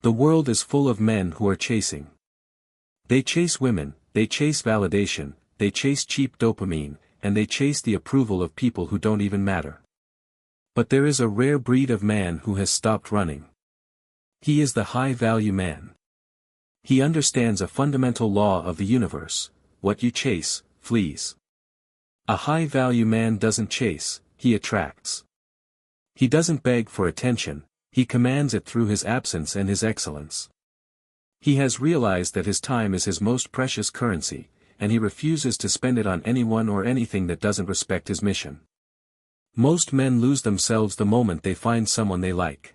The world is full of men who are chasing. They chase women, they chase validation, they chase cheap dopamine, and they chase the approval of people who don't even matter. But there is a rare breed of man who has stopped running. He is the high-value man. He understands a fundamental law of the universe: what you chase, flees. A high-value man doesn't chase, he attracts. He doesn't beg for attention, he commands it through his absence and his excellence. He has realized that his time is his most precious currency, and he refuses to spend it on anyone or anything that doesn't respect his mission. Most men lose themselves the moment they find someone they like.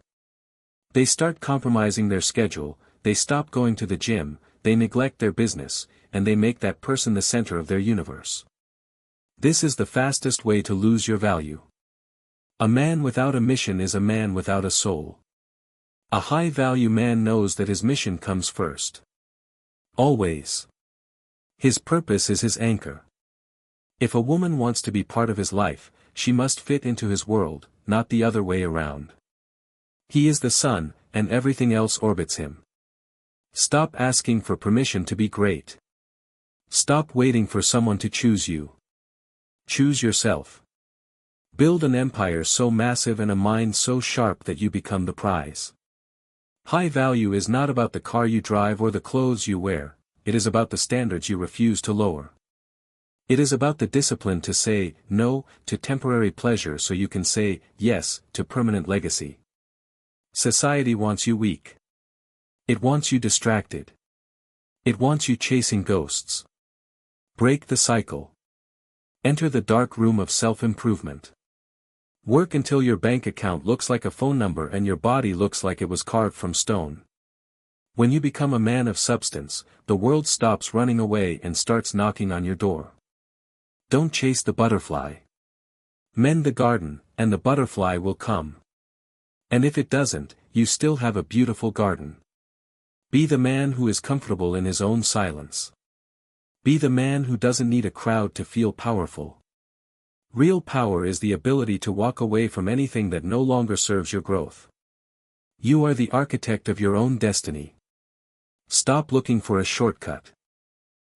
They start compromising their schedule, they stop going to the gym, they neglect their business, and they make that person the center of their universe. This is the fastest way to lose your value. A man without a mission is a man without a soul. A high-value man knows that his mission comes first. Always. His purpose is his anchor. If a woman wants to be part of his life, she must fit into his world, not the other way around. He is the sun, and everything else orbits him. Stop asking for permission to be great. Stop waiting for someone to choose you. Choose yourself. Build an empire so massive and a mind so sharp that you become the prize. High value is not about the car you drive or the clothes you wear, it is about the standards you refuse to lower. It is about the discipline to say no to temporary pleasure so you can say yes to permanent legacy. Society wants you weak. It wants you distracted. It wants you chasing ghosts. Break the cycle. Enter the dark room of self-improvement. Work until your bank account looks like a phone number and your body looks like it was carved from stone. When you become a man of substance, the world stops running away and starts knocking on your door. Don't chase the butterfly. Mend the garden, and the butterfly will come. And if it doesn't, you still have a beautiful garden. Be the man who is comfortable in his own silence. Be the man who doesn't need a crowd to feel powerful. Real power is the ability to walk away from anything that no longer serves your growth. You are the architect of your own destiny. Stop looking for a shortcut.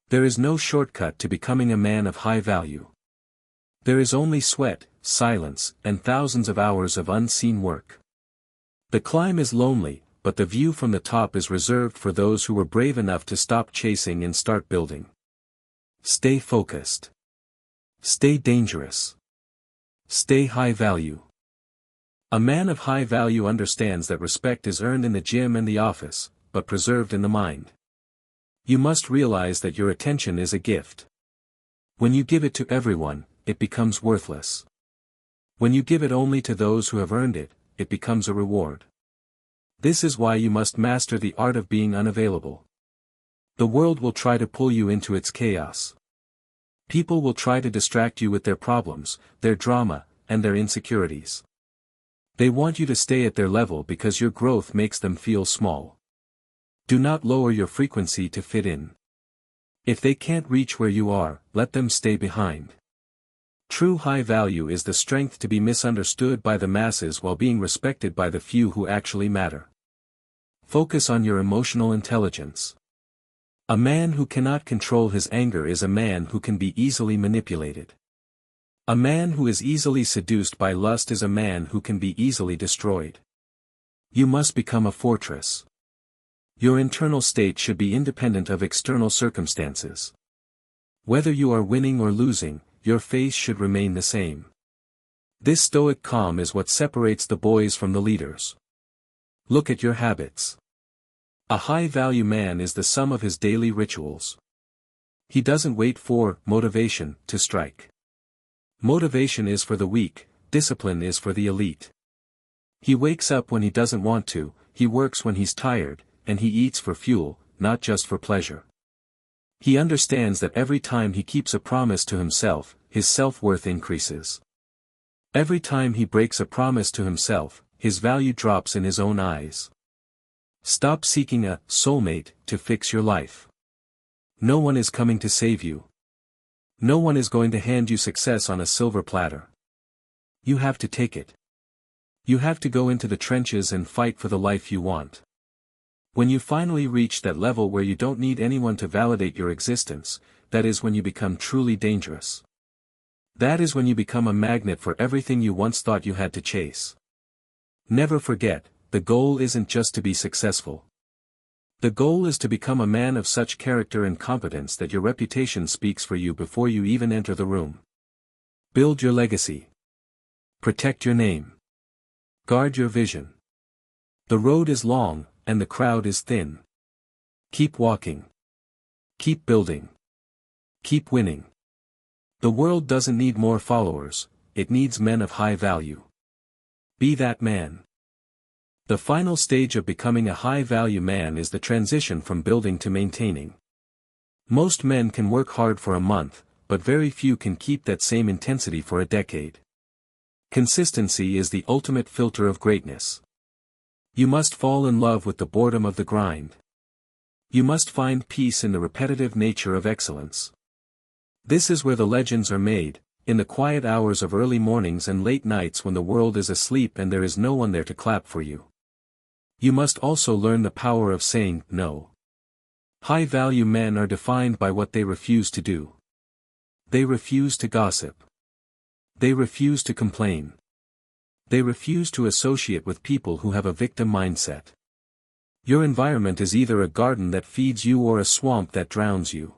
There is no shortcut to becoming a man of high value. There is only sweat, silence, and thousands of hours of unseen work. The climb is lonely, but the view from the top is reserved for those who were brave enough to stop chasing and start building. Stay focused. Stay dangerous. Stay high value. A man of high value understands that respect is earned in the gym and the office, but preserved in the mind. You must realize that your attention is a gift. When you give it to everyone, it becomes worthless. When you give it only to those who have earned it, it becomes a reward. This is why you must master the art of being unavailable. The world will try to pull you into its chaos. People will try to distract you with their problems, their drama, and their insecurities. They want you to stay at their level because your growth makes them feel small. Do not lower your frequency to fit in. If they can't reach where you are, let them stay behind. True high value is the strength to be misunderstood by the masses while being respected by the few who actually matter. Focus on your emotional intelligence. A man who cannot control his anger is a man who can be easily manipulated. A man who is easily seduced by lust is a man who can be easily destroyed. You must become a fortress. Your internal state should be independent of external circumstances. Whether you are winning or losing, your face should remain the same. This stoic calm is what separates the boys from the leaders. Look at your habits. A high-value man is the sum of his daily rituals. He doesn't wait for motivation to strike. Motivation is for the weak, discipline is for the elite. He wakes up when he doesn't want to, he works when he's tired, and he eats for fuel, not just for pleasure. He understands that every time he keeps a promise to himself, his self-worth increases. Every time he breaks a promise to himself, his value drops in his own eyes. Stop seeking a soulmate to fix your life. No one is coming to save you. No one is going to hand you success on a silver platter. You have to take it. You have to go into the trenches and fight for the life you want. When you finally reach that level where you don't need anyone to validate your existence, that is when you become truly dangerous. That is when you become a magnet for everything you once thought you had to chase. Never forget, the goal isn't just to be successful. The goal is to become a man of such character and competence that your reputation speaks for you before you even enter the room. Build your legacy. Protect your name. Guard your vision. The road is long, and the crowd is thin. Keep walking. Keep building. Keep winning. The world doesn't need more followers, it needs men of high value. Be that man. The final stage of becoming a high-value man is the transition from building to maintaining. Most men can work hard for a month, but very few can keep that same intensity for a decade. Consistency is the ultimate filter of greatness. You must fall in love with the boredom of the grind. You must find peace in the repetitive nature of excellence. This is where the legends are made, in the quiet hours of early mornings and late nights when the world is asleep and there is no one there to clap for you. You must also learn the power of saying no. High-value men are defined by what they refuse to do. They refuse to gossip. They refuse to complain. They refuse to associate with people who have a victim mindset. Your environment is either a garden that feeds you or a swamp that drowns you.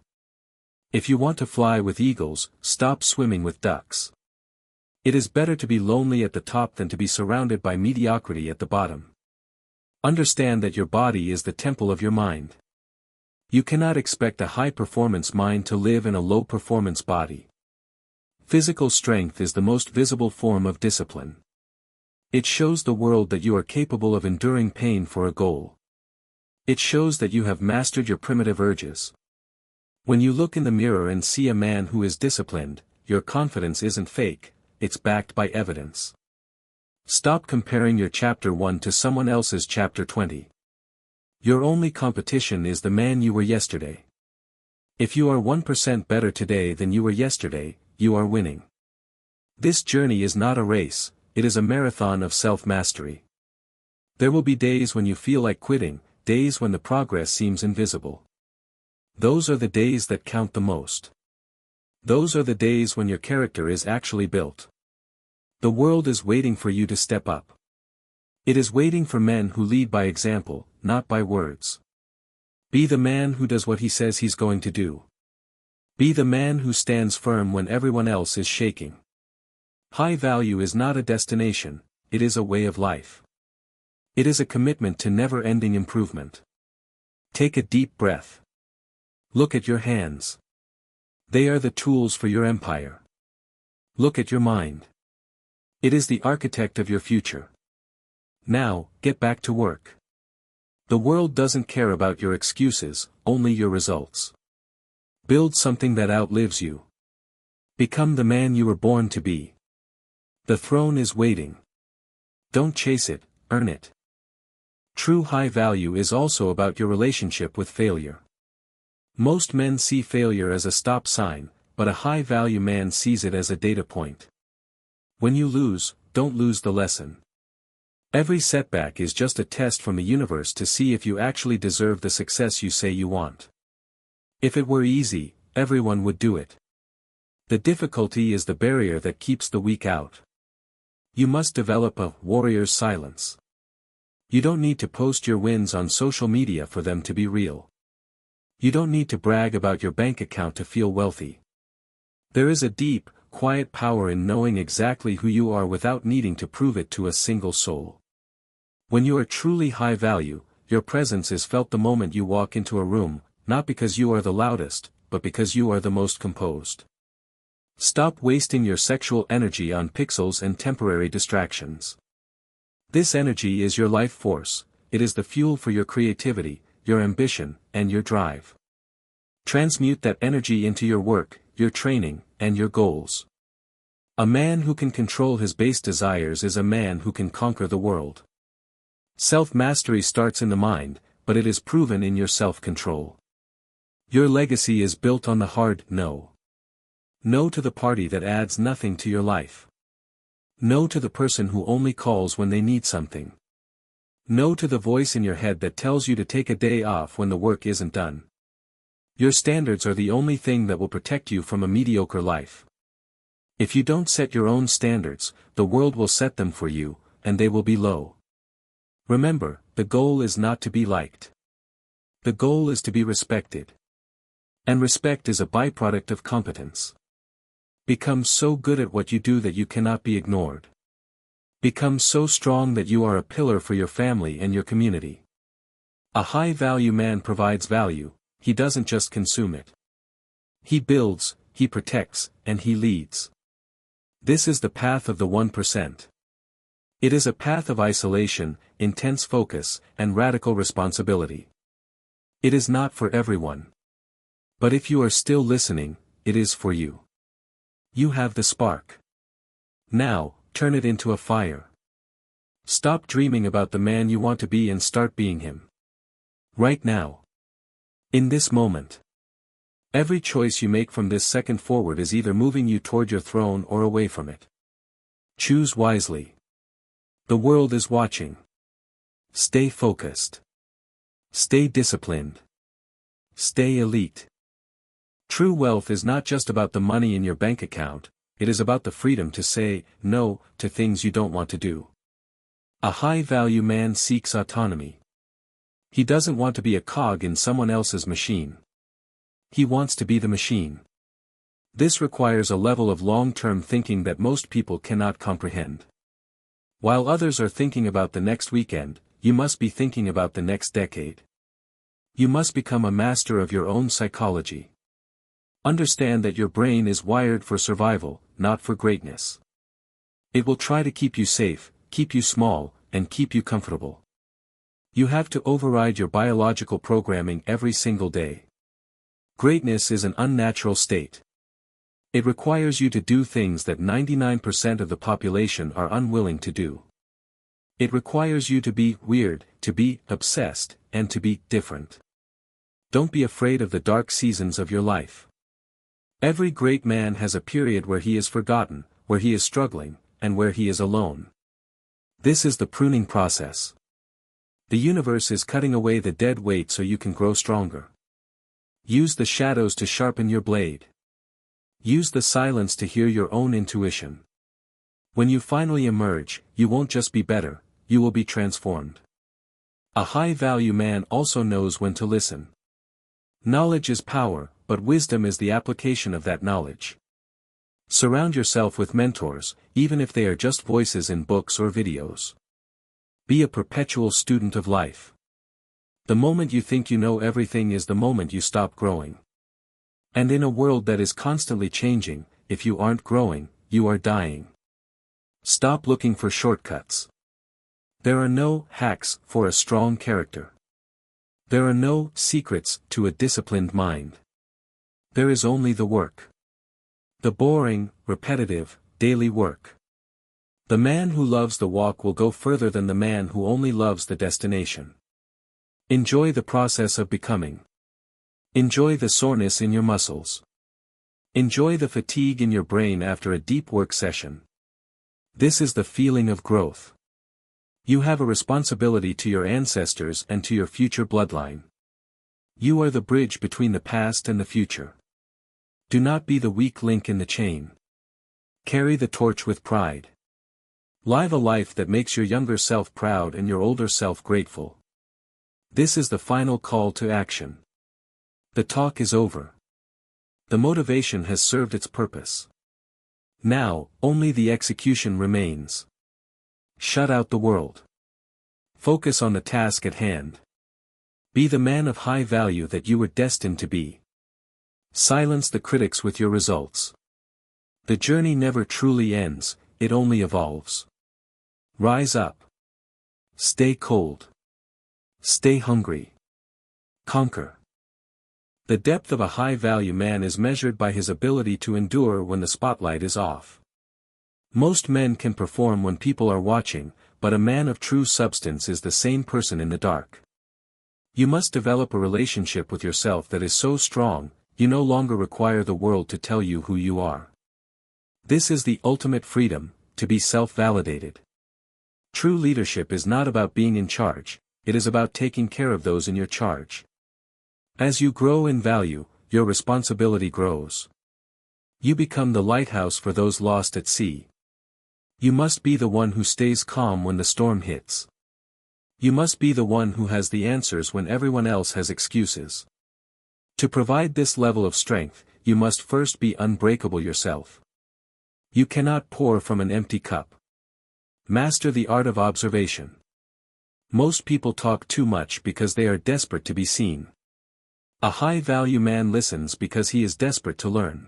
If you want to fly with eagles, stop swimming with ducks. It is better to be lonely at the top than to be surrounded by mediocrity at the bottom. Understand that your body is the temple of your mind. You cannot expect a high-performance mind to live in a low-performance body. Physical strength is the most visible form of discipline. It shows the world that you are capable of enduring pain for a goal. It shows that you have mastered your primitive urges. When you look in the mirror and see a man who is disciplined, your confidence isn't fake, it's backed by evidence. Stop comparing your chapter 1 to someone else's chapter 20. Your only competition is the man you were yesterday. If you are 1% better today than you were yesterday, you are winning. This journey is not a race, it is a marathon of self-mastery. There will be days when you feel like quitting, days when the progress seems invisible. Those are the days that count the most. Those are the days when your character is actually built. The world is waiting for you to step up. It is waiting for men who lead by example, not by words. Be the man who does what he says he's going to do. Be the man who stands firm when everyone else is shaking. High value is not a destination, it is a way of life. It is a commitment to never-ending improvement. Take a deep breath. Look at your hands. They are the tools for your empire. Look at your mind. It is the architect of your future. Now, get back to work. The world doesn't care about your excuses, only your results. Build something that outlives you. Become the man you were born to be. The throne is waiting. Don't chase it, earn it. True high value is also about your relationship with failure. Most men see failure as a stop sign, but a high value man sees it as a data point. When you lose, don't lose the lesson. Every setback is just a test from the universe to see if you actually deserve the success you say you want. If it were easy, everyone would do it. The difficulty is the barrier that keeps the weak out. You must develop a warrior's silence. You don't need to post your wins on social media for them to be real. You don't need to brag about your bank account to feel wealthy. There is a deep, quiet power in knowing exactly who you are without needing to prove it to a single soul. When you are truly high value, your presence is felt the moment you walk into a room, not because you are the loudest, but because you are the most composed. Stop wasting your sexual energy on pixels and temporary distractions. This energy is your life force, it is the fuel for your creativity, your ambition, and your drive. Transmute that energy into your work, your training, and your goals. A man who can control his base desires is a man who can conquer the world. Self-mastery starts in the mind, but it is proven in your self-control. Your legacy is built on the hard no. No to the party that adds nothing to your life. No to the person who only calls when they need something. No to the voice in your head that tells you to take a day off when the work isn't done. Your standards are the only thing that will protect you from a mediocre life. If you don't set your own standards, the world will set them for you, and they will be low. Remember, the goal is not to be liked. The goal is to be respected. And respect is a byproduct of competence. Become so good at what you do that you cannot be ignored. Become so strong that you are a pillar for your family and your community. A high-value man provides value, he doesn't just consume it. He builds, he protects, and he leads. This is the path of the 1%. It is a path of isolation, intense focus, and radical responsibility. It is not for everyone. But if you are still listening, it is for you. You have the spark. Now, turn it into a fire. Stop dreaming about the man you want to be and start being him. Right now. In this moment. Every choice you make from this second forward is either moving you toward your throne or away from it. Choose wisely. The world is watching. Stay focused. Stay disciplined. Stay elite. True wealth is not just about the money in your bank account, it is about the freedom to say no to things you don't want to do. A high-value man seeks autonomy. He doesn't want to be a cog in someone else's machine. He wants to be the machine. This requires a level of long-term thinking that most people cannot comprehend. While others are thinking about the next weekend, you must be thinking about the next decade. You must become a master of your own psychology. Understand that your brain is wired for survival, not for greatness. It will try to keep you safe, keep you small, and keep you comfortable. You have to override your biological programming every single day. Greatness is an unnatural state. It requires you to do things that 99% of the population are unwilling to do. It requires you to be weird, to be obsessed, and to be different. Don't be afraid of the dark seasons of your life. Every great man has a period where he is forgotten, where he is struggling, and where he is alone. This is the pruning process. The universe is cutting away the dead weight so you can grow stronger. Use the shadows to sharpen your blade. Use the silence to hear your own intuition. When you finally emerge, you won't just be better, you will be transformed. A high-value man also knows when to listen. Knowledge is power, but wisdom is the application of that knowledge. Surround yourself with mentors, even if they are just voices in books or videos. Be a perpetual student of life. The moment you think you know everything is the moment you stop growing. And in a world that is constantly changing, if you aren't growing, you are dying. Stop looking for shortcuts. There are no hacks for a strong character. There are no secrets to a disciplined mind. There is only the work. The boring, repetitive, daily work. The man who loves the walk will go further than the man who only loves the destination. Enjoy the process of becoming. Enjoy the soreness in your muscles. Enjoy the fatigue in your brain after a deep work session. This is the feeling of growth. You have a responsibility to your ancestors and to your future bloodline. You are the bridge between the past and the future. Do not be the weak link in the chain. Carry the torch with pride. Live a life that makes your younger self proud and your older self grateful. This is the final call to action. The talk is over. The motivation has served its purpose. Now, only the execution remains. Shut out the world. Focus on the task at hand. Be the man of high value that you were destined to be. Silence the critics with your results. The journey never truly ends, it only evolves. Rise up. Stay cold. Stay hungry. Conquer. The depth of a high-value man is measured by his ability to endure when the spotlight is off. Most men can perform when people are watching, but a man of true substance is the same person in the dark. You must develop a relationship with yourself that is so strong, you no longer require the world to tell you who you are. This is the ultimate freedom, to be self-validated. True leadership is not about being in charge, it is about taking care of those in your charge. As you grow in value, your responsibility grows. You become the lighthouse for those lost at sea. You must be the one who stays calm when the storm hits. You must be the one who has the answers when everyone else has excuses. To provide this level of strength, you must first be unbreakable yourself. You cannot pour from an empty cup. Master the art of observation. Most people talk too much because they are desperate to be seen. A high-value man listens because he is desperate to learn.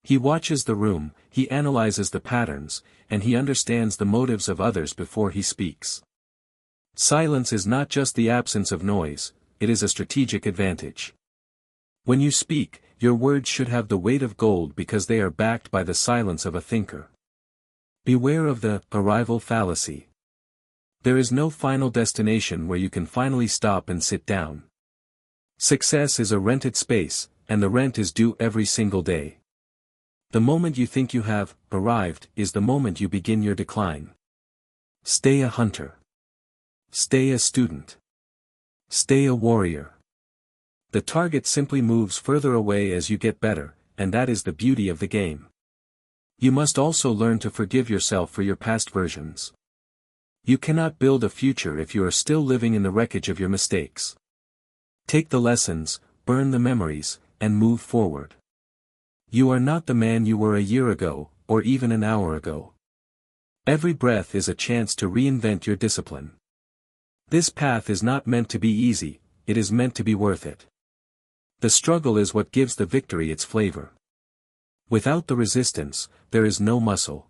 He watches the room, he analyzes the patterns, and he understands the motives of others before he speaks. Silence is not just the absence of noise, it is a strategic advantage. When you speak, your words should have the weight of gold because they are backed by the silence of a thinker. Beware of the arrival fallacy. There is no final destination where you can finally stop and sit down. Success is a rented space, and the rent is due every single day. The moment you think you have arrived is the moment you begin your decline. Stay a hunter. Stay a student. Stay a warrior. The target simply moves further away as you get better, and that is the beauty of the game. You must also learn to forgive yourself for your past versions. You cannot build a future if you are still living in the wreckage of your mistakes. Take the lessons, burn the memories, and move forward. You are not the man you were a year ago, or even an hour ago. Every breath is a chance to reinvent your discipline. This path is not meant to be easy, it is meant to be worth it. The struggle is what gives the victory its flavor. Without the resistance, there is no muscle.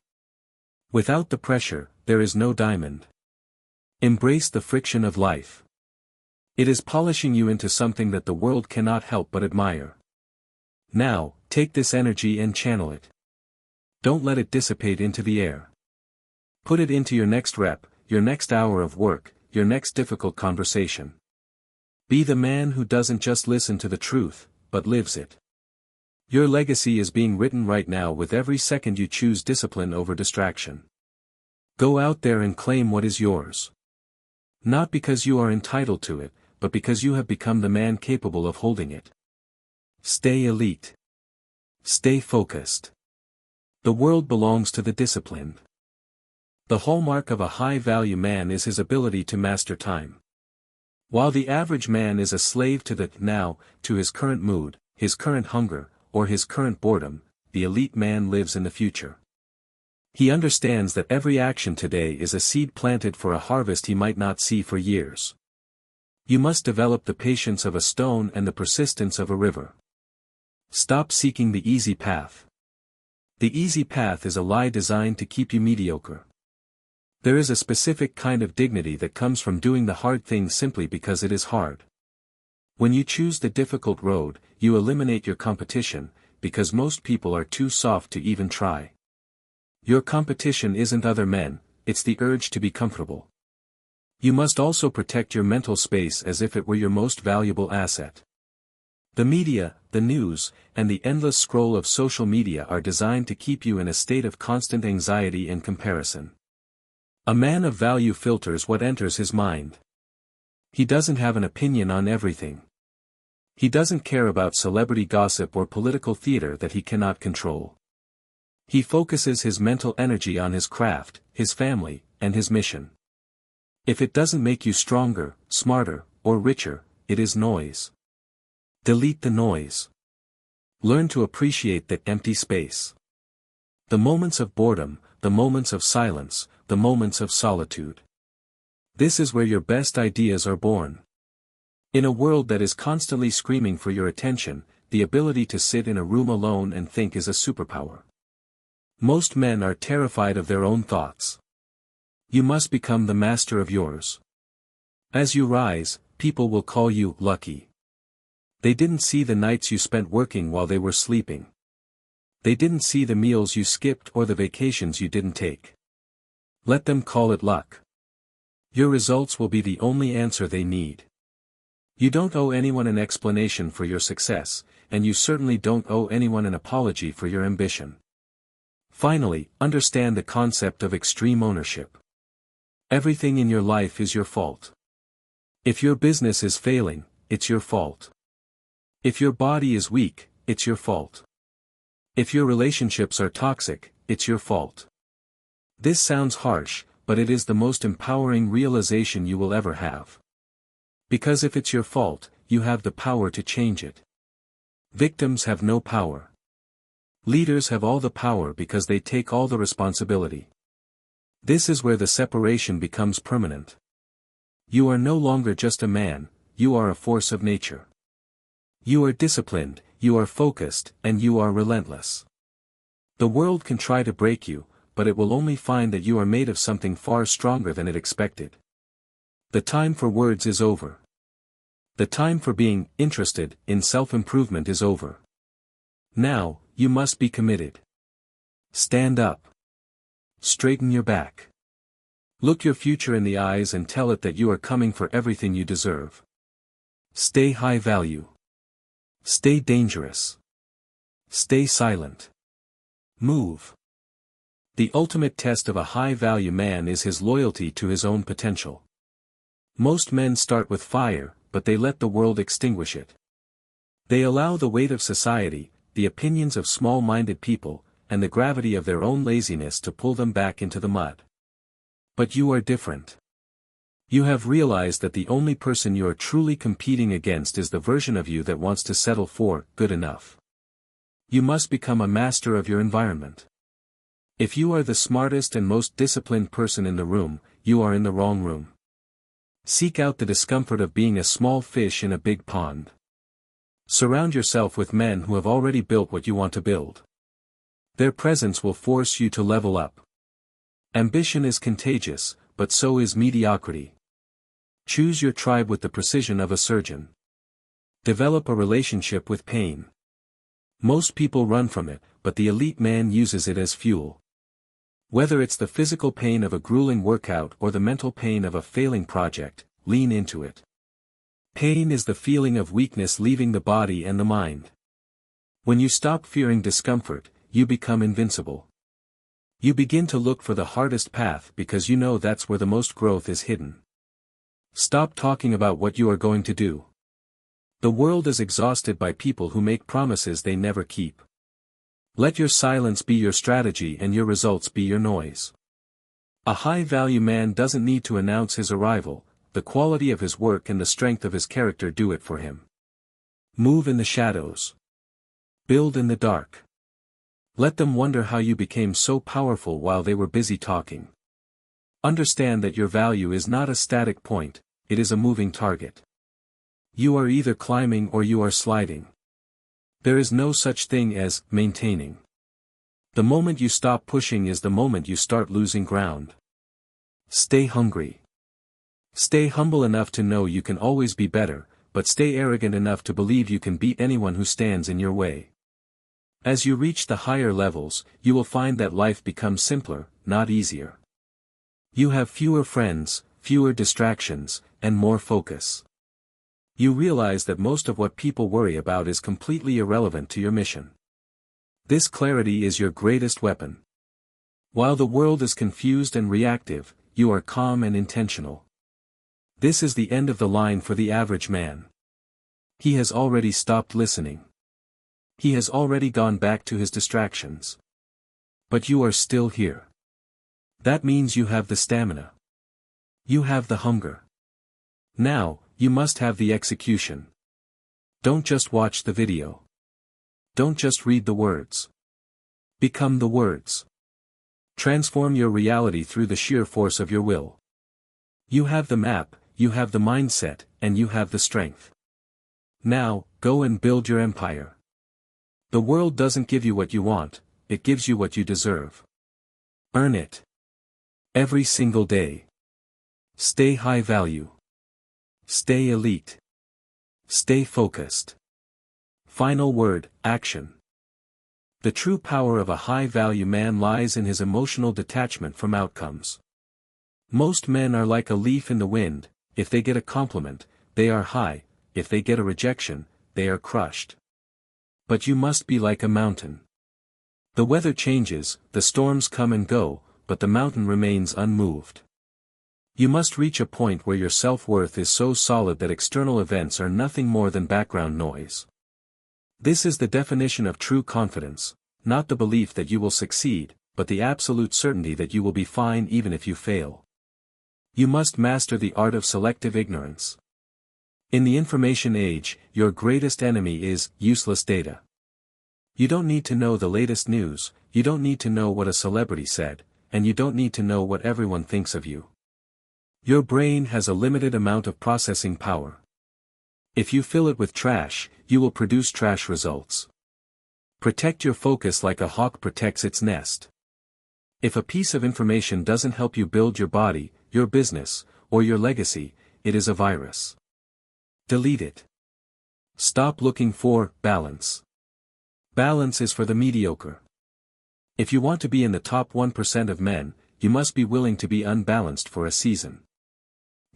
Without the pressure, there is no diamond. Embrace the friction of life. It is polishing you into something that the world cannot help but admire. Now, take this energy and channel it. Don't let it dissipate into the air. Put it into your next rep, your next hour of work, your next difficult conversation. Be the man who doesn't just listen to the truth, but lives it. Your legacy is being written right now with every second you choose discipline over distraction. Go out there and claim what is yours. Not because you are entitled to it, but because you have become the man capable of holding it. Stay elite. Stay focused. The world belongs to the disciplined. The hallmark of a high-value man is his ability to master time. While the average man is a slave to the now, to his current mood, his current hunger, or his current boredom, the elite man lives in the future. He understands that every action today is a seed planted for a harvest he might not see for years. You must develop the patience of a stone and the persistence of a river. Stop seeking the easy path. The easy path is a lie designed to keep you mediocre. There is a specific kind of dignity that comes from doing the hard thing simply because it is hard. When you choose the difficult road, you eliminate your competition, because most people are too soft to even try. Your competition isn't other men, it's the urge to be comfortable. You must also protect your mental space as if it were your most valuable asset. The media, the news, and the endless scroll of social media are designed to keep you in a state of constant anxiety and comparison. A man of value filters what enters his mind. He doesn't have an opinion on everything. He doesn't care about celebrity gossip or political theater that he cannot control. He focuses his mental energy on his craft, his family, and his mission. If it doesn't make you stronger, smarter, or richer, it is noise. Delete the noise. Learn to appreciate that empty space. The moments of boredom, the moments of silence, the moments of solitude. This is where your best ideas are born. In a world that is constantly screaming for your attention, the ability to sit in a room alone and think is a superpower. Most men are terrified of their own thoughts. You must become the master of yours. As you rise, people will call you lucky. They didn't see the nights you spent working while they were sleeping. They didn't see the meals you skipped or the vacations you didn't take. Let them call it luck. Your results will be the only answer they need. You don't owe anyone an explanation for your success, and you certainly don't owe anyone an apology for your ambition. Finally, understand the concept of extreme ownership. Everything in your life is your fault. If your business is failing, it's your fault. If your body is weak, it's your fault. If your relationships are toxic, it's your fault. This sounds harsh, but it is the most empowering realization you will ever have. Because if it's your fault, you have the power to change it. Victims have no power. Leaders have all the power because they take all the responsibility. This is where the separation becomes permanent. You are no longer just a man, you are a force of nature. You are disciplined, you are focused, and you are relentless. The world can try to break you, but it will only find that you are made of something far stronger than it expected. The time for words is over. The time for being interested in self-improvement is over. Now, you must be committed. Stand up. Straighten your back. Look your future in the eyes and tell it that you are coming for everything you deserve. Stay high value. Stay dangerous. Stay silent. Move. The ultimate test of a high-value man is his loyalty to his own potential. Most men start with fire, but they let the world extinguish it. They allow the weight of society, the opinions of small-minded people, and the gravity of their own laziness to pull them back into the mud. But you are different. You have realized that the only person you are truly competing against is the version of you that wants to settle for good enough. You must become a master of your environment. If you are the smartest and most disciplined person in the room, you are in the wrong room. Seek out the discomfort of being a small fish in a big pond. Surround yourself with men who have already built what you want to build. Their presence will force you to level up. Ambition is contagious, but so is mediocrity. Choose your tribe with the precision of a surgeon. Develop a relationship with pain. Most people run from it, but the elite man uses it as fuel. Whether it's the physical pain of a grueling workout or the mental pain of a failing project, lean into it. Pain is the feeling of weakness leaving the body and the mind. When you stop fearing discomfort, you become invincible. You begin to look for the hardest path because you know that's where the most growth is hidden. Stop talking about what you are going to do. The world is exhausted by people who make promises they never keep. Let your silence be your strategy and your results be your noise. A high-value man doesn't need to announce his arrival, the quality of his work and the strength of his character do it for him. Move in the shadows. Build in the dark. Let them wonder how you became so powerful while they were busy talking. Understand that your value is not a static point, it is a moving target. You are either climbing or you are sliding. There is no such thing as maintaining. The moment you stop pushing is the moment you start losing ground. Stay hungry. Stay humble enough to know you can always be better, but stay arrogant enough to believe you can beat anyone who stands in your way. As you reach the higher levels, you will find that life becomes simpler, not easier. You have fewer friends, fewer distractions, and more focus. You realize that most of what people worry about is completely irrelevant to your mission. This clarity is your greatest weapon. While the world is confused and reactive, you are calm and intentional. This is the end of the line for the average man. He has already stopped listening. He has already gone back to his distractions. But you are still here. That means you have the stamina. You have the hunger. Now, you must have the execution. Don't just watch the video. Don't just read the words. Become the words. Transform your reality through the sheer force of your will. You have the map, you have the mindset, and you have the strength. Now, go and build your empire. The world doesn't give you what you want, it gives you what you deserve. Earn it. Every single day. Stay high value. Stay elite. Stay focused. Final word, action. The true power of a high-value man lies in his emotional detachment from outcomes. Most men are like a leaf in the wind, if they get a compliment, they are high, if they get a rejection, they are crushed. But you must be like a mountain. The weather changes, the storms come and go, but the mountain remains unmoved. You must reach a point where your self-worth is so solid that external events are nothing more than background noise. This is the definition of true confidence, not the belief that you will succeed, but the absolute certainty that you will be fine even if you fail. You must master the art of selective ignorance. In the information age, your greatest enemy is useless data. You don't need to know the latest news, you don't need to know what a celebrity said, and you don't need to know what everyone thinks of you. Your brain has a limited amount of processing power. If you fill it with trash, you will produce trash results. Protect your focus like a hawk protects its nest. If a piece of information doesn't help you build your body, your business, or your legacy, it is a virus. Delete it. Stop looking for balance. Balance is for the mediocre. If you want to be in the top 1% of men, you must be willing to be unbalanced for a season.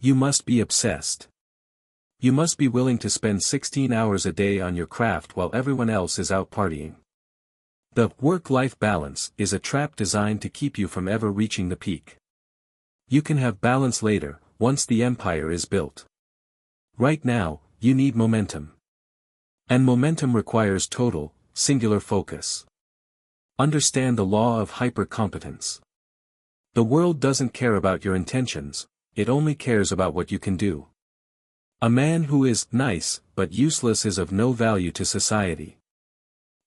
You must be obsessed. You must be willing to spend 16 hours a day on your craft while everyone else is out partying. The work-life balance is a trap designed to keep you from ever reaching the peak. You can have balance later, once the empire is built. Right now, you need momentum. And momentum requires total, singular focus. Understand the law of hyper-competence. The world doesn't care about your intentions, it only cares about what you can do. A man who is nice but useless is of no value to society.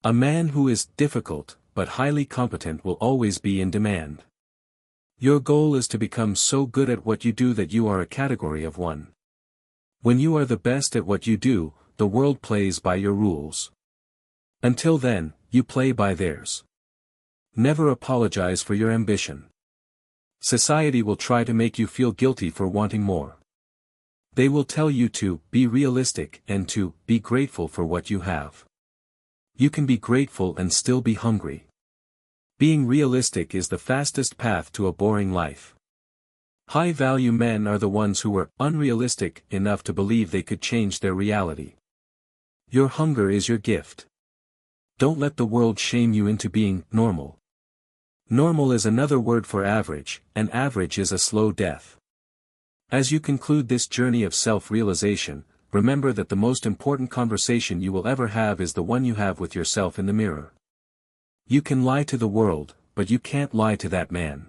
A man who is difficult but highly competent will always be in demand. Your goal is to become so good at what you do that you are a category of one. When you are the best at what you do, the world plays by your rules. Until then, you play by theirs. Never apologize for your ambition. Society will try to make you feel guilty for wanting more. They will tell you to be realistic and to be grateful for what you have. You can be grateful and still be hungry. Being realistic is the fastest path to a boring life. High-value men are the ones who are unrealistic enough to believe they could change their reality. Your hunger is your gift. Don't let the world shame you into being normal. Normal is another word for average, and average is a slow death. As you conclude this journey of self-realization, remember that the most important conversation you will ever have is the one you have with yourself in the mirror. You can lie to the world, but you can't lie to that man.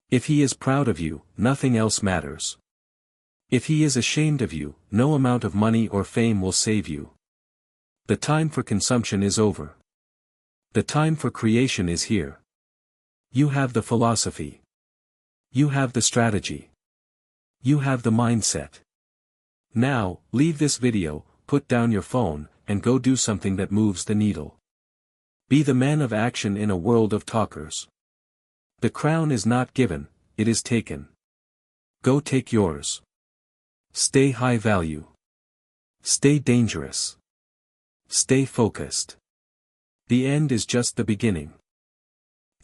If he is proud of you, nothing else matters. If he is ashamed of you, no amount of money or fame will save you. The time for consumption is over. The time for creation is here. You have the philosophy. You have the strategy. You have the mindset. Now, leave this video, put down your phone, and go do something that moves the needle. Be the man of action in a world of talkers. The crown is not given, it is taken. Go take yours. Stay high value. Stay dangerous. Stay focused. The end is just the beginning.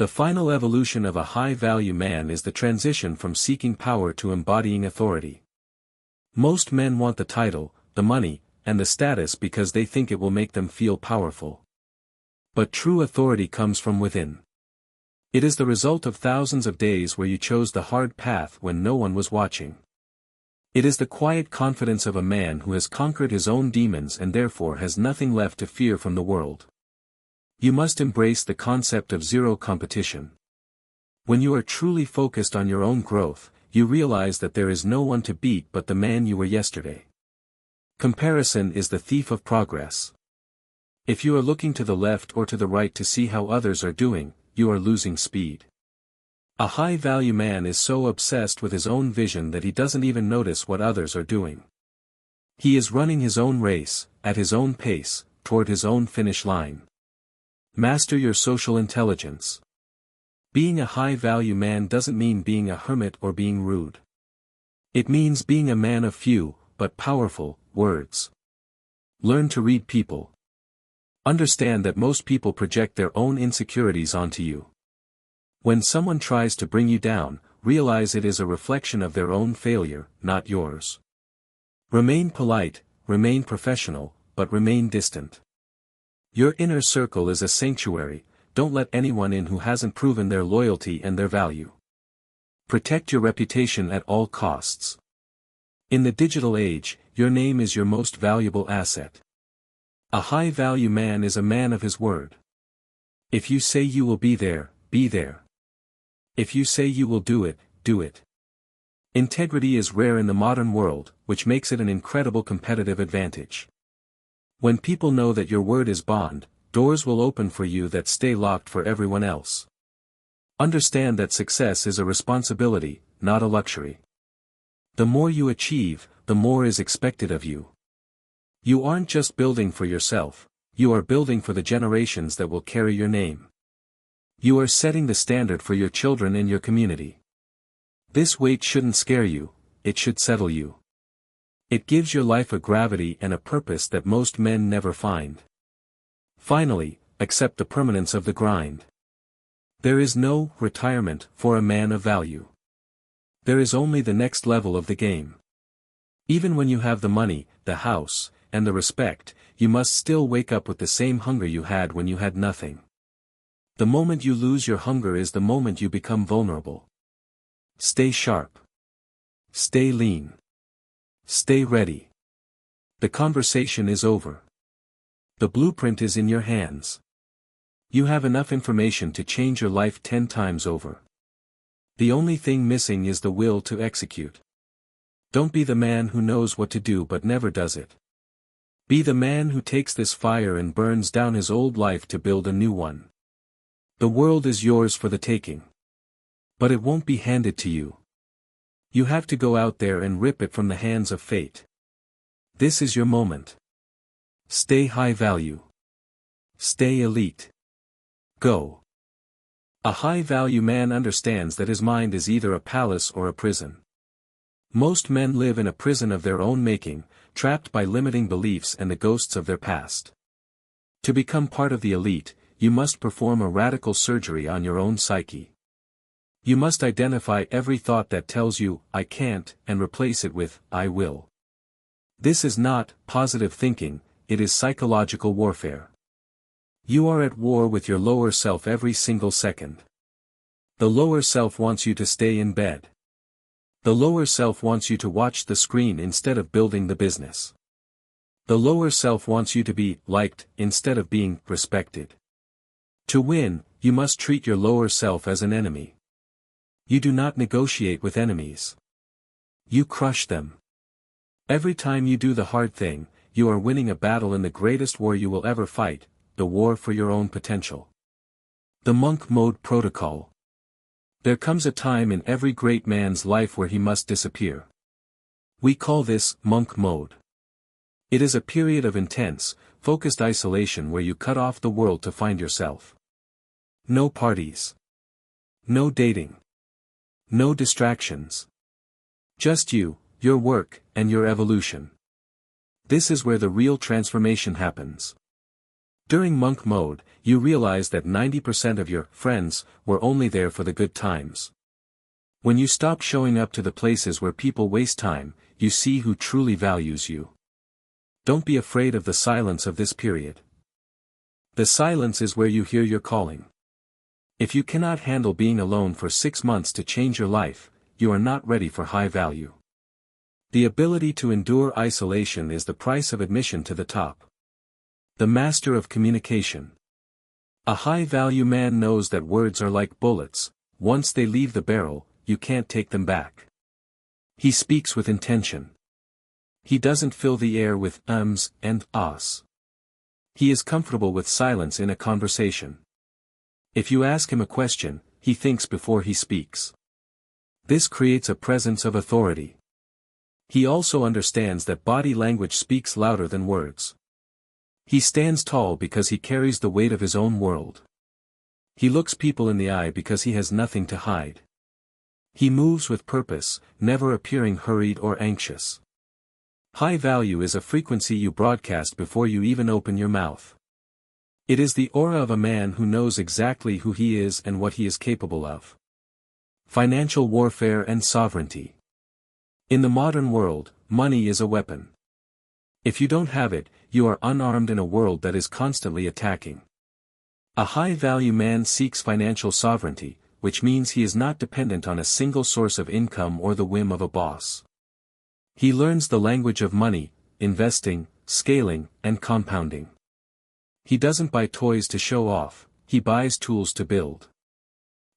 The final evolution of a high-value man is the transition from seeking power to embodying authority. Most men want the title, the money, and the status because they think it will make them feel powerful. But true authority comes from within. It is the result of thousands of days where you chose the hard path when no one was watching. It is the quiet confidence of a man who has conquered his own demons and therefore has nothing left to fear from the world. You must embrace the concept of zero competition. When you are truly focused on your own growth, you realize that there is no one to beat but the man you were yesterday. Comparison is the thief of progress. If you are looking to the left or to the right to see how others are doing, you are losing speed. A high-value man is so obsessed with his own vision that he doesn't even notice what others are doing. He is running his own race, at his own pace, toward his own finish line. Master your social intelligence. Being a high-value man doesn't mean being a hermit or being rude. It means being a man of few, but powerful, words. Learn to read people. Understand that most people project their own insecurities onto you. When someone tries to bring you down, realize it is a reflection of their own failure, not yours. Remain polite, remain professional, but remain distant. Your inner circle is a sanctuary, don't let anyone in who hasn't proven their loyalty and their value. Protect your reputation at all costs. In the digital age, your name is your most valuable asset. A high-value man is a man of his word. If you say you will be there, be there. If you say you will do it, do it. Integrity is rare in the modern world, which makes it an incredible competitive advantage. When people know that your word is bond, doors will open for you that stay locked for everyone else. Understand that success is a responsibility, not a luxury. The more you achieve, the more is expected of you. You aren't just building for yourself, you are building for the generations that will carry your name. You are setting the standard for your children and your community. This weight shouldn't scare you, it should settle you. It gives your life a gravity and a purpose that most men never find. Finally, accept the permanence of the grind. There is no retirement for a man of value. There is only the next level of the game. Even when you have the money, the house, and the respect, you must still wake up with the same hunger you had when you had nothing. The moment you lose your hunger is the moment you become vulnerable. Stay sharp. Stay lean. Stay ready. The conversation is over. The blueprint is in your hands. You have enough information to change your life 10 times over. The only thing missing is the will to execute. Don't be the man who knows what to do but never does it. Be the man who takes this fire and burns down his old life to build a new one. The world is yours for the taking. But it won't be handed to you. You have to go out there and rip it from the hands of fate. This is your moment. Stay high value. Stay elite. Go. A high-value man understands that his mind is either a palace or a prison. Most men live in a prison of their own making, trapped by limiting beliefs and the ghosts of their past. To become part of the elite, you must perform a radical surgery on your own psyche. You must identify every thought that tells you, "I can't," and replace it with, "I will." This is not positive thinking, it is psychological warfare. You are at war with your lower self every single second. The lower self wants you to stay in bed. The lower self wants you to watch the screen instead of building the business. The lower self wants you to be liked instead of being respected. To win, you must treat your lower self as an enemy. You do not negotiate with enemies. You crush them. Every time you do the hard thing, you are winning a battle in the greatest war you will ever fight, the war for your own potential. The monk mode protocol. There comes a time in every great man's life where he must disappear. We call this monk mode. It is a period of intense, focused isolation where you cut off the world to find yourself. No parties. No dating. No distractions. Just you, your work, and your evolution. This is where the real transformation happens. During monk mode, you realize that 90% of your friends were only there for the good times. When you stop showing up to the places where people waste time, you see who truly values you. Don't be afraid of the silence of this period. The silence is where you hear your calling. If you cannot handle being alone for 6 months to change your life, you are not ready for high value. The ability to endure isolation is the price of admission to the top. The master of communication. A high-value man knows that words are like bullets, once they leave the barrel, you can't take them back. He speaks with intention. He doesn't fill the air with ums and ahs. He is comfortable with silence in a conversation. If you ask him a question, he thinks before he speaks. This creates a presence of authority. He also understands that body language speaks louder than words. He stands tall because he carries the weight of his own world. He looks people in the eye because he has nothing to hide. He moves with purpose, never appearing hurried or anxious. High value is a frequency you broadcast before you even open your mouth. It is the aura of a man who knows exactly who he is and what he is capable of. Financial warfare and sovereignty. In the modern world, money is a weapon. If you don't have it, you are unarmed in a world that is constantly attacking. A high-value man seeks financial sovereignty, which means he is not dependent on a single source of income or the whim of a boss. He learns the language of money, investing, scaling, and compounding. He doesn't buy toys to show off, he buys tools to build.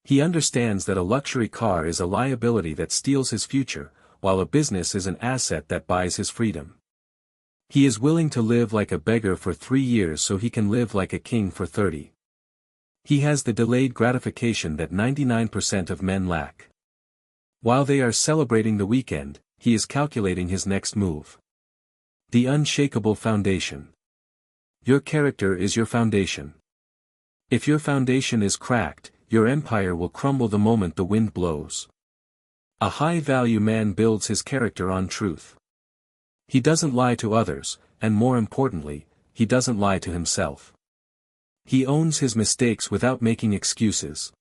He understands that a luxury car is a liability that steals his future, while a business is an asset that buys his freedom. He is willing to live like a beggar for 3 years so he can live like a king for 30. He has the delayed gratification that 99% of men lack. While they are celebrating the weekend, he is calculating his next move. The unshakable foundation. Your character is your foundation. If your foundation is cracked, your empire will crumble the moment the wind blows. A high-value man builds his character on truth. He doesn't lie to others, and more importantly, he doesn't lie to himself. He owns his mistakes without making excuses.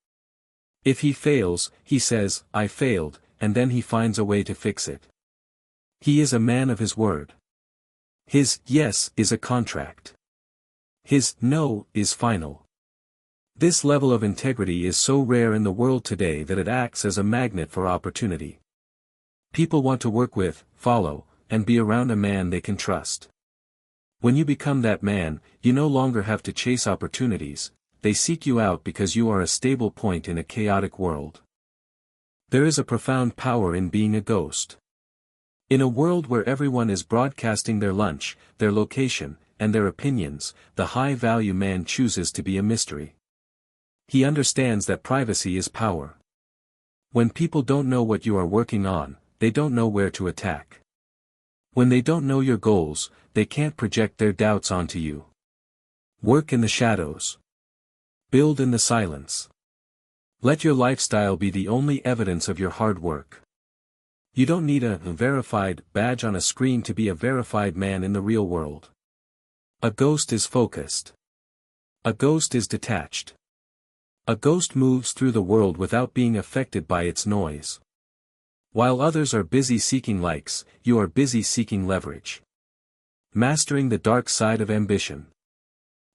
If he fails, he says, "I failed," and then he finds a way to fix it. He is a man of his word. His yes is a contract. His no is final. This level of integrity is so rare in the world today that it acts as a magnet for opportunity. People want to work with, follow, and be around a man they can trust. When you become that man, you no longer have to chase opportunities, they seek you out because you are a stable point in a chaotic world. There is a profound power in being a ghost. In a world where everyone is broadcasting their lunch, their location, and their opinions, the high-value man chooses to be a mystery. He understands that privacy is power. When people don't know what you are working on, they don't know where to attack. When they don't know your goals, they can't project their doubts onto you. Work in the shadows. Build in the silence. Let your lifestyle be the only evidence of your hard work. You don't need a verified badge on a screen to be a verified man in the real world. A ghost is focused. A ghost is detached. A ghost moves through the world without being affected by its noise. While others are busy seeking likes, you are busy seeking leverage. Mastering the dark side of ambition.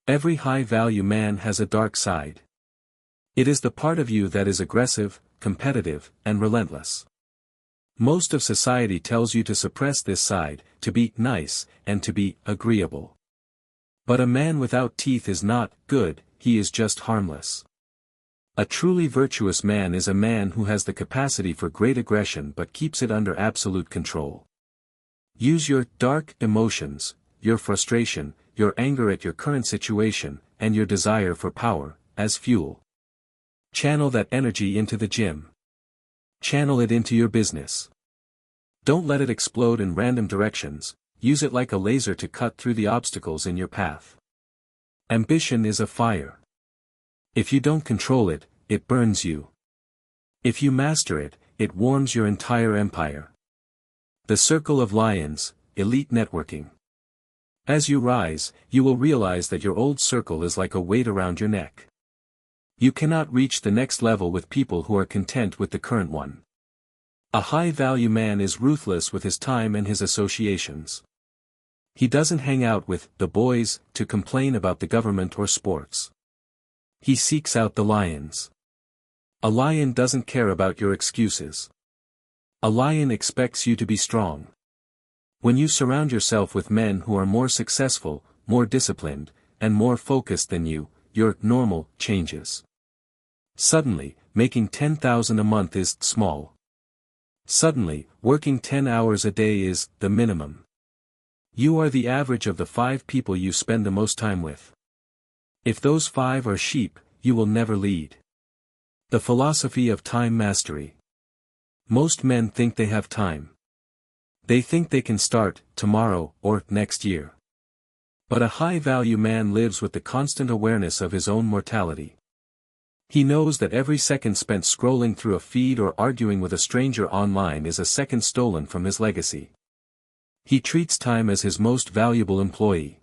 Every high-value man has a dark side. It is the part of you that is aggressive, competitive, and relentless. Most of society tells you to suppress this side, to be nice, and to be agreeable. But a man without teeth is not good, he is just harmless. A truly virtuous man is a man who has the capacity for great aggression but keeps it under absolute control. Use your dark emotions, your frustration, your anger at your current situation, and your desire for power, as fuel. Channel that energy into the gym. Channel it into your business. Don't let it explode in random directions, use it like a laser to cut through the obstacles in your path. Ambition is a fire. If you don't control it, it burns you. If you master it, it warms your entire empire. The Circle of Lions, Elite Networking. As you rise, you will realize that your old circle is like a weight around your neck. You cannot reach the next level with people who are content with the current one. A high-value man is ruthless with his time and his associations. He doesn't hang out with the boys to complain about the government or sports. He seeks out the lions. A lion doesn't care about your excuses. A lion expects you to be strong. When you surround yourself with men who are more successful, more disciplined, and more focused than you, your normal changes. Suddenly, making $10,000 a month is small. Suddenly, working 10 hours a day is the minimum. You are the average of the 5 people you spend the most time with. If those 5 are sheep, you will never lead. The philosophy of time mastery. Most men think they have time. They think they can start tomorrow or next year. But a high-value man lives with the constant awareness of his own mortality. He knows that every second spent scrolling through a feed or arguing with a stranger online is a second stolen from his legacy. He treats time as his most valuable employee.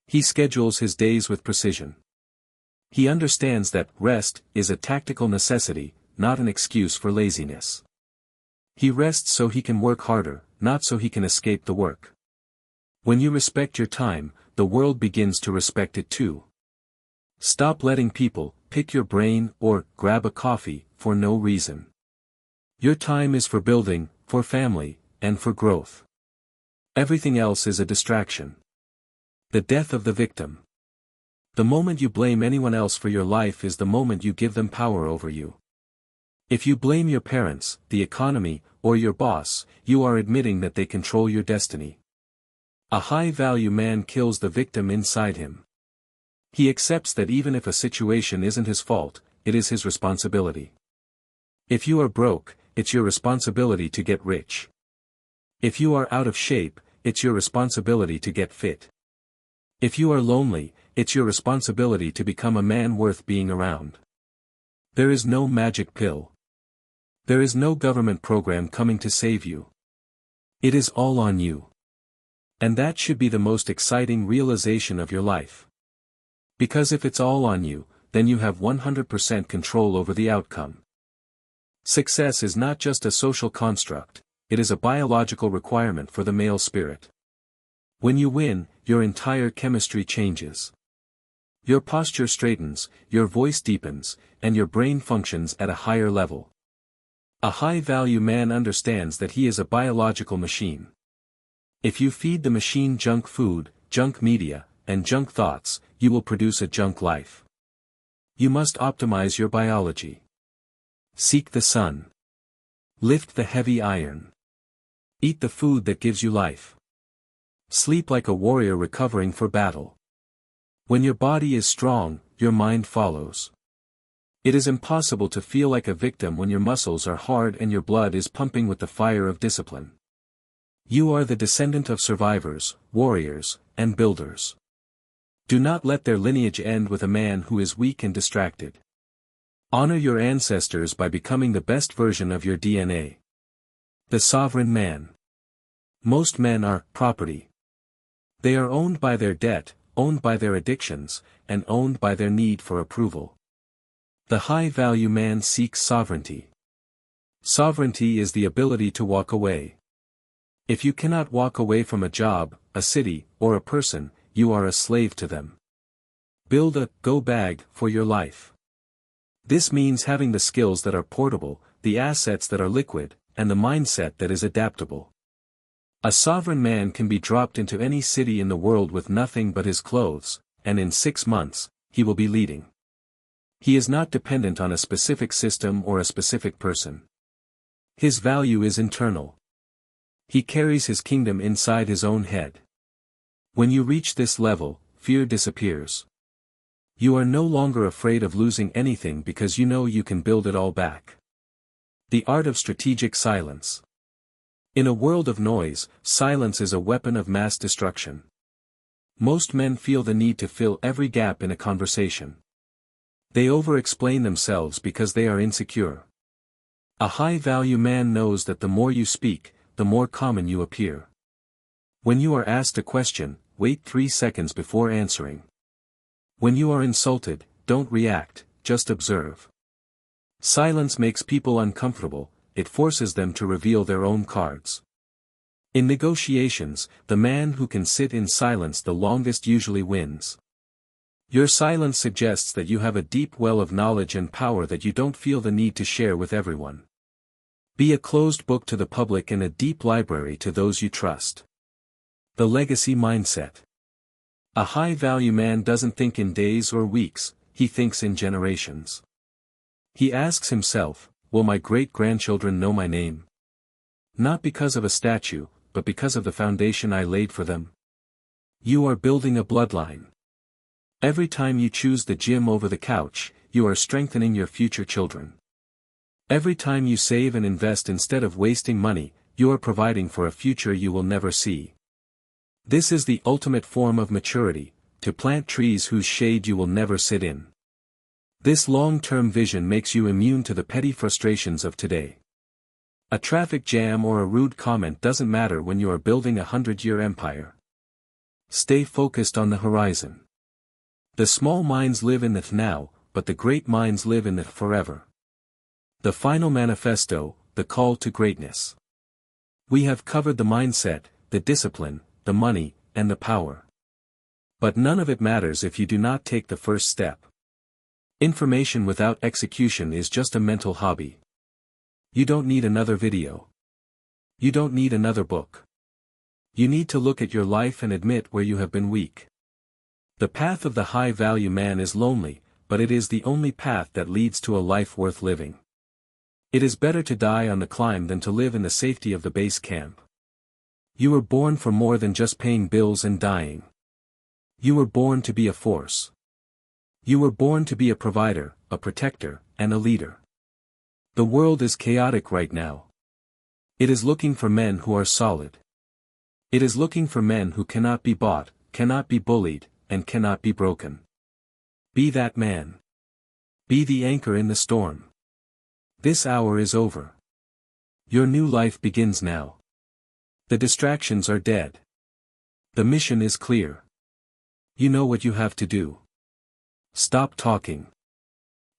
He schedules his days with precision. He understands that rest is a tactical necessity, not an excuse for laziness. He rests so he can work harder, not so he can escape the work. When you respect your time, the world begins to respect it too. Stop letting people pick your brain or grab a coffee for no reason. Your time is for building, for family, and for growth. Everything else is a distraction. The death of the victim. The moment you blame anyone else for your life is the moment you give them power over you. If you blame your parents, the economy, or your boss, you are admitting that they control your destiny. A high-value man kills the victim inside him. He accepts that even if a situation isn't his fault, it is his responsibility. If you are broke, it's your responsibility to get rich. If you are out of shape, it's your responsibility to get fit. If you are lonely, it's your responsibility to become a man worth being around. There is no magic pill. There is no government program coming to save you. It is all on you. And that should be the most exciting realization of your life. Because if it's all on you, then you have 100% control over the outcome. Success is not just a social construct, it is a biological requirement for the male spirit. When you win, your entire chemistry changes. Your posture straightens, your voice deepens, and your brain functions at a higher level. A high-value man understands that he is a biological machine. If you feed the machine junk food, junk media, and junk thoughts, you will produce a junk life. You must optimize your biology. Seek the sun. Lift the heavy iron. Eat the food that gives you life. Sleep like a warrior recovering for battle. When your body is strong, your mind follows. It is impossible to feel like a victim when your muscles are hard and your blood is pumping with the fire of discipline. You are the descendant of survivors, warriors, and builders. Do not let their lineage end with a man who is weak and distracted. Honor your ancestors by becoming the best version of your DNA. The sovereign man. Most men are property. They are owned by their debt, owned by their addictions, and owned by their need for approval. The high-value man seeks sovereignty. Sovereignty is the ability to walk away. If you cannot walk away from a job, a city, or a person, you are a slave to them. Build a go bag for your life. This means having the skills that are portable, the assets that are liquid, and the mindset that is adaptable. A sovereign man can be dropped into any city in the world with nothing but his clothes, and in 6 months, he will be leading. He is not dependent on a specific system or a specific person. His value is internal. He carries his kingdom inside his own head. When you reach this level, fear disappears. You are no longer afraid of losing anything because you know you can build it all back. The art of strategic silence. In a world of noise, silence is a weapon of mass destruction. Most men feel the need to fill every gap in a conversation. They over-explain themselves because they are insecure. A high-value man knows that the more you speak, the more common you appear. When you are asked a question, wait 3 seconds before answering. When you are insulted, don't react, just observe. Silence makes people uncomfortable, it forces them to reveal their own cards. In negotiations, the man who can sit in silence the longest usually wins. Your silence suggests that you have a deep well of knowledge and power that you don't feel the need to share with everyone. Be a closed book to the public and a deep library to those you trust. The legacy mindset. A high-value man doesn't think in days or weeks, he thinks in generations. He asks himself, will my great-grandchildren know my name? Not because of a statue, but because of the foundation I laid for them. You are building a bloodline. Every time you choose the gym over the couch, you are strengthening your future children. Every time you save and invest instead of wasting money, you are providing for a future you will never see. This is the ultimate form of maturity, to plant trees whose shade you will never sit in. This long-term vision makes you immune to the petty frustrations of today. A traffic jam or a rude comment doesn't matter when you are building a 100-year empire. Stay focused on the horizon. The small minds live in the now, but the great minds live in the forever. The final manifesto, the call to greatness. We have covered the mindset, the discipline, the money, and the power. But none of it matters if you do not take the first step. Information without execution is just a mental hobby. You don't need another video. You don't need another book. You need to look at your life and admit where you have been weak. The path of the high-value man is lonely, but it is the only path that leads to a life worth living. It is better to die on the climb than to live in the safety of the base camp. You were born for more than just paying bills and dying. You were born to be a force. You were born to be a provider, a protector, and a leader. The world is chaotic right now. It is looking for men who are solid. It is looking for men who cannot be bought, cannot be bullied, and cannot be broken. Be that man. Be the anchor in the storm. This hour is over. Your new life begins now. The distractions are dead. The mission is clear. You know what you have to do. Stop talking.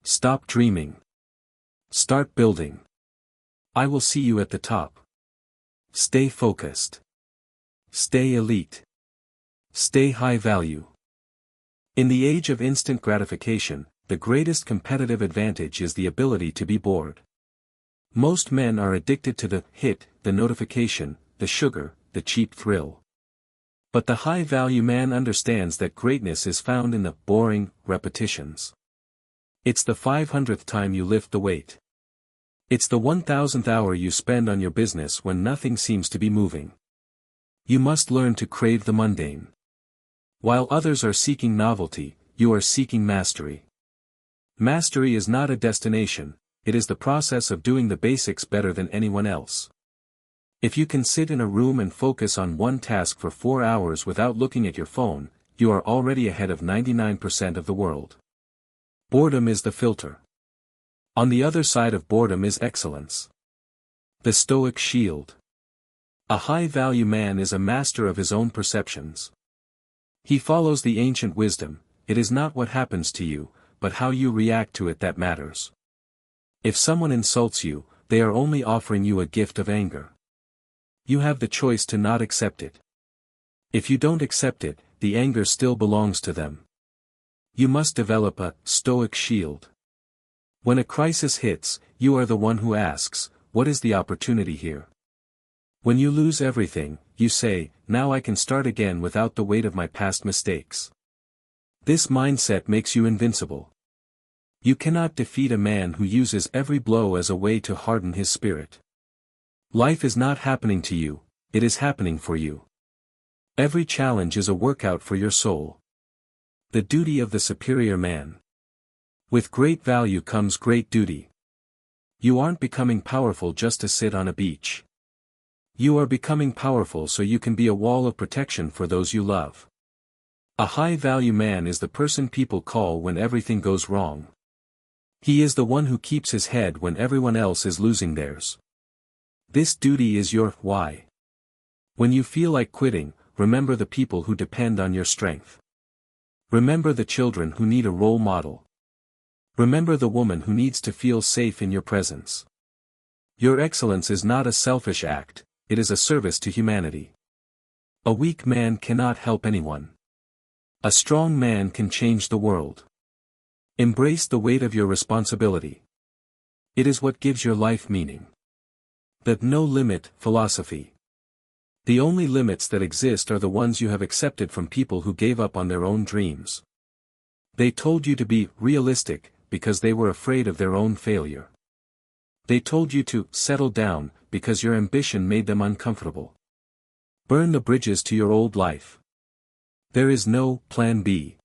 Stop dreaming. Start building. I will see you at the top. Stay focused. Stay elite. Stay high value. In the age of instant gratification, the greatest competitive advantage is the ability to be bored. Most men are addicted to the hit, the notification, the sugar, the cheap thrill. But the high-value man understands that greatness is found in the boring repetitions. It's the 500th time you lift the weight. It's the 1000th hour you spend on your business when nothing seems to be moving. You must learn to crave the mundane. While others are seeking novelty, you are seeking mastery. Mastery is not a destination, it is the process of doing the basics better than anyone else. If you can sit in a room and focus on one task for 4 hours without looking at your phone, you are already ahead of 99% of the world. Boredom is the filter. On the other side of boredom is excellence. The Stoic shield. A high-value man is a master of his own perceptions. He follows the ancient wisdom, it is not what happens to you, but how you react to it that matters. If someone insults you, they are only offering you a gift of anger. You have the choice to not accept it. If you don't accept it, the anger still belongs to them. You must develop a Stoic shield. When a crisis hits, you are the one who asks, what is the opportunity here? When you lose everything, you say, now I can start again without the weight of my past mistakes. This mindset makes you invincible. You cannot defeat a man who uses every blow as a way to harden his spirit. Life is not happening to you, it is happening for you. Every challenge is a workout for your soul. The duty of the superior man. With great value comes great duty. You aren't becoming powerful just to sit on a beach. You are becoming powerful so you can be a wall of protection for those you love. A high-value man is the person people call when everything goes wrong. He is the one who keeps his head when everyone else is losing theirs. This duty is your why. When you feel like quitting, remember the people who depend on your strength. Remember the children who need a role model. Remember the woman who needs to feel safe in your presence. Your excellence is not a selfish act, it is a service to humanity. A weak man cannot help anyone. A strong man can change the world. Embrace the weight of your responsibility. It is what gives your life meaning. The no-limit philosophy. The only limits that exist are the ones you have accepted from people who gave up on their own dreams. They told you to be realistic, because they were afraid of their own failure. They told you to settle down, because your ambition made them uncomfortable. Burn the bridges to your old life. There is no Plan B.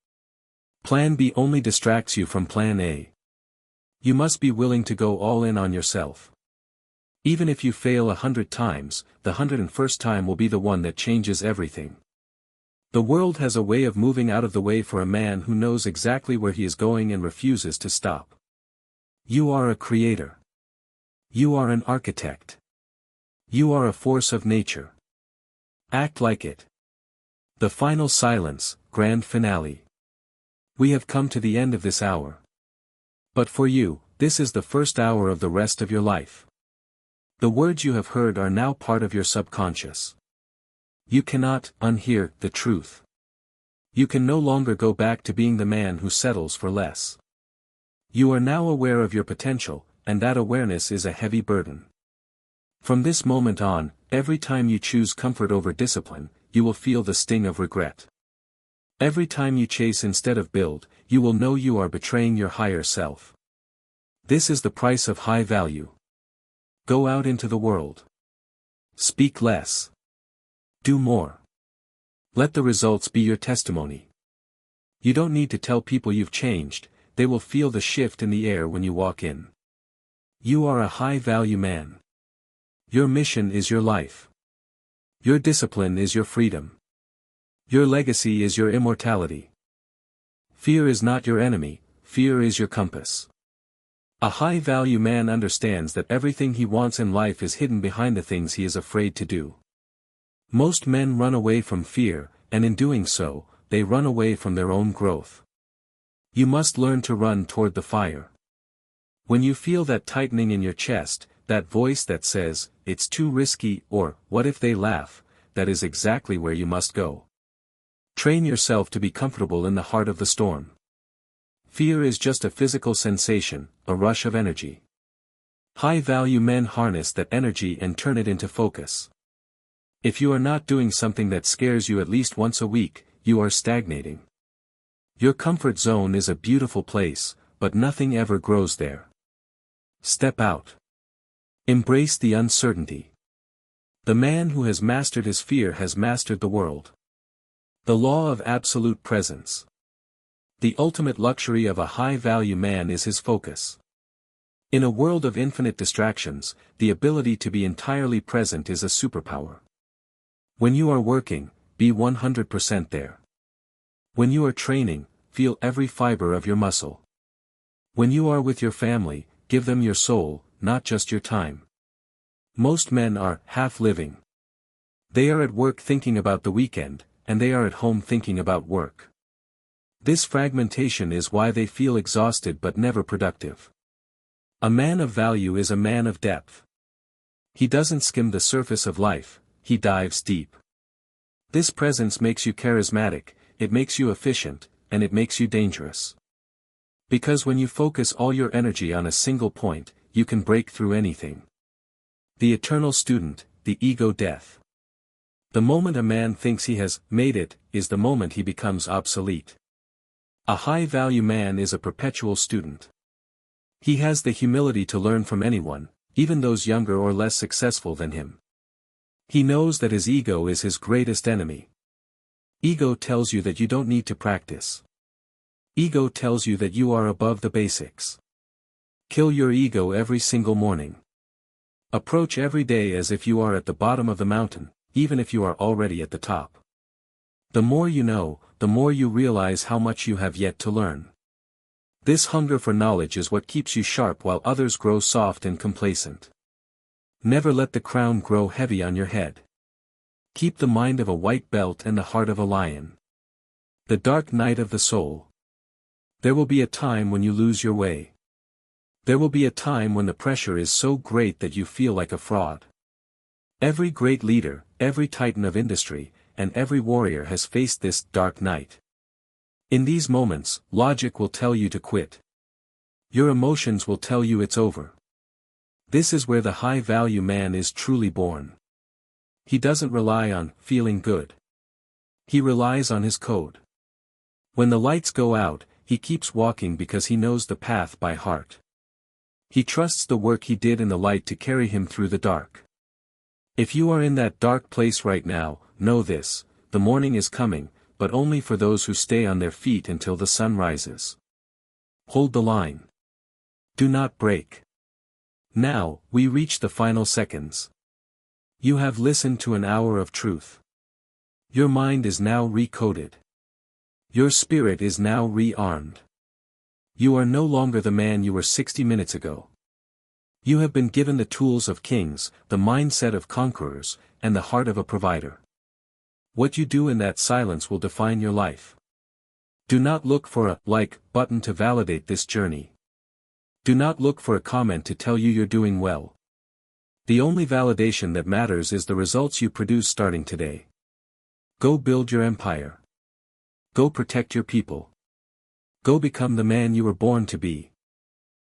Plan B only distracts you from Plan A. You must be willing to go all in on yourself. Even if you fail 100 times, the 101st time will be the one that changes everything. The world has a way of moving out of the way for a man who knows exactly where he is going and refuses to stop. You are a creator. You are an architect. You are a force of nature. Act like it. The final silence, grand finale. We have come to the end of this hour. But for you, this is the first hour of the rest of your life. The words you have heard are now part of your subconscious. You cannot unhear the truth. You can no longer go back to being the man who settles for less. You are now aware of your potential, and that awareness is a heavy burden. From this moment on, every time you choose comfort over discipline, you will feel the sting of regret. Every time you chase instead of build, you will know you are betraying your higher self. This is the price of high value. Go out into the world. Speak less. Do more. Let the results be your testimony. You don't need to tell people you've changed, they will feel the shift in the air when you walk in. You are a high-value man. Your mission is your life. Your discipline is your freedom. Your legacy is your immortality. Fear is not your enemy, fear is your compass. A high-value man understands that everything he wants in life is hidden behind the things he is afraid to do. Most men run away from fear, and in doing so, they run away from their own growth. You must learn to run toward the fire. When you feel that tightening in your chest, that voice that says, "It's too risky," or, "What if they laugh?" that is exactly where you must go. Train yourself to be comfortable in the heart of the storm. Fear is just a physical sensation, a rush of energy. High-value men harness that energy and turn it into focus. If you are not doing something that scares you at least once a week, you are stagnating. Your comfort zone is a beautiful place, but nothing ever grows there. Step out. Embrace the uncertainty. The man who has mastered his fear has mastered the world. The law of absolute presence. The ultimate luxury of a high-value man is his focus. In a world of infinite distractions, the ability to be entirely present is a superpower. When you are working, be 100% there. When you are training, feel every fiber of your muscle. When you are with your family, give them your soul, not just your time. Most men are half-living. They are at work thinking about the weekend, and they are at home thinking about work. This fragmentation is why they feel exhausted but never productive. A man of value is a man of depth. He doesn't skim the surface of life, he dives deep. This presence makes you charismatic, it makes you efficient, and it makes you dangerous. Because when you focus all your energy on a single point, you can break through anything. The eternal student, the ego death. The moment a man thinks he has made it, is the moment he becomes obsolete. A high-value man is a perpetual student. He has the humility to learn from anyone, even those younger or less successful than him. He knows that his ego is his greatest enemy. Ego tells you that you don't need to practice. Ego tells you that you are above the basics. Kill your ego every single morning. Approach every day as if you are at the bottom of the mountain, even if you are already at the top. The more you know, the more you realize how much you have yet to learn. This hunger for knowledge is what keeps you sharp while others grow soft and complacent. Never let the crown grow heavy on your head. Keep the mind of a white belt and the heart of a lion. The dark night of the soul. There will be a time when you lose your way. There will be a time when the pressure is so great that you feel like a fraud. Every great leader, every titan of industry, and every warrior has faced this dark night. In these moments, logic will tell you to quit. Your emotions will tell you it's over. This is where the high-value man is truly born. He doesn't rely on feeling good. He relies on his code. When the lights go out, he keeps walking because he knows the path by heart. He trusts the work he did in the light to carry him through the dark. If you are in that dark place right now, know this: the morning is coming, but only for those who stay on their feet until the sun rises. Hold the line. Do not break. Now, we reach the final seconds. You have listened to an hour of truth. Your mind is now recoded. Your spirit is now rearmed. You are no longer the man you were 60 minutes ago. You have been given the tools of kings, the mindset of conquerors, and the heart of a provider. What you do in that silence will define your life. Do not look for a like button to validate this journey. Do not look for a comment to tell you you're doing well. The only validation that matters is the results you produce starting today. Go build your empire. Go protect your people. Go become the man you were born to be.